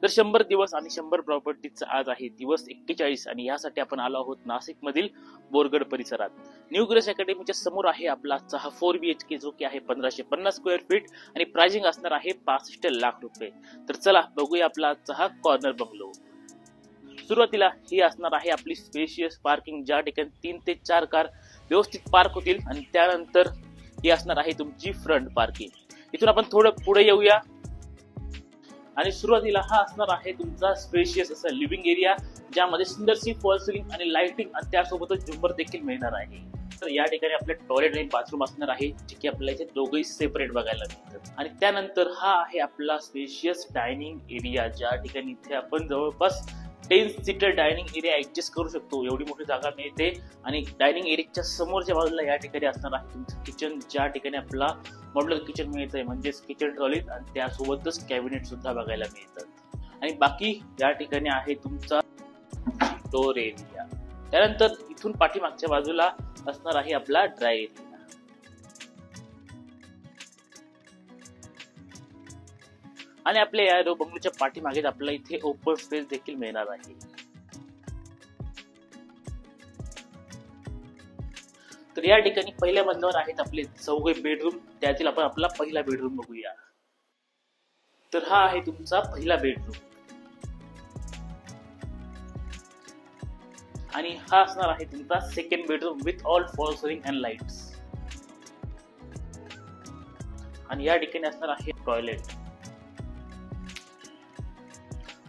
तर 100 दिवस आणि 100 प्रॉपर्टीचा आज आहे दिवस 41 आणि यासाठी आपण आलो आहोत नाशिक मधील बोरगड परिसरात. न्यू ग्रेस अकॅडमीच्या समोर आहे आपला आजचा हा 4 BHK जो की आहे 1550 स्क्वेअर फीट आणि प्राइसिंग असणार आहे 65 लाख रुपये. तर चला बघूया आपला आजचा हा कॉर्नर बंगलो. सुरुवातीला ही असणार आहे आपली स्पेशियस पार्किंग, ज्या ठिकाणी 3 ते 4 कार व्यवस्थित पार्क होतील आणि त्यानंतर ही असणार आहे तुमची फ्रंट पार्किंग. इथून आपण थोडं पुढे येऊया आणि सुरुवातीला हा असणार आहे तुमचा स्पेशियस असा लिव्हिंग एरिया, ज्यामध्ये सुंदरशी फॉल सिलिंग आणि लाइटिंग आणि त्यासोबतच झुंबर देखील मिळणार आहे. तर या ठिकाणी आपले टॉयलेट आणि बाथरूम असणार आहे, जे की आपल्याला इथे दोघंही सेपरेट बघायला मिळतात. आणि त्यानंतर हा आहे आपला स्पेशियस डायनिंग एरिया, ज्या ठिकाणी इथे आपण जवळपास 10 सीटर डायनिंग एरिया ऍडजस्ट करू शकतो, एवढी मोठी जागा मिळते. आणि डायनिंग एरियाच्या समोरच्या बाजूला या ठिकाणी असणार आहे तुमचं किचन, ज्या ठिकाणी आपला मॉड्युलर किचन मिळतंय, म्हणजेच किचन ट्रॉलीज आणि त्यासोबतच कॅबिनेट सुद्धा बघायला मिळतात. आणि बाकी या ठिकाणी आहे तुमचा डोर एरिया. त्यानंतर इथून पाठीमागच्या बाजूला असणार आहे आपला ड्राय एरिया. आणि आपल्या या रो बंगलोच्या पाठीमागे आपल्याला इथे ओपन स्पेस देखील मिळणार आहे. तर या ठिकाणी पहिल्या मजल्यावर आहेत आपले चौघे बेडरूम, त्यातील आपण आपला पहिला बेडरूम बघूया. तर हा आहे तुमचा पहिला बेडरूम आणि हा असणार आहे तुमचा second bedroom with all fall ceiling and lights. आणि या ठिकाणी असणार आहे टॉयलेट.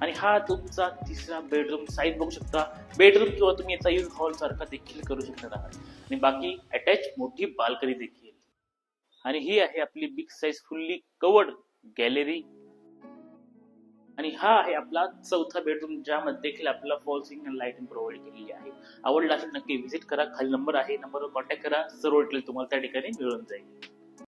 आणि हा तुमचा तिसरा बेडरूम. साईज बघू शकता, बेडरूम किंवा तुम्ही याचा यूज हॉल सारखा देखील करू शकणार आहात. आणि बाकी अटॅच मोठी बाल्कनी देखील. आणि ही आहे आपली big size fully covered gallery. आणि हा आहे आपला चौथा बेडरूम, ज्यामध्ये देखील आपल्याला फॉल सिलिंग आणि लाइटिंग प्रोव्हाइड केलेली आहे. आवडला असेल नक्की व्हिजिट करा, खाली नंबर आहे, नंबरवर कॉन्टॅक्ट करा, सर्व डिटेल तुम्हाला त्या ठिकाणी मिळून जाईल.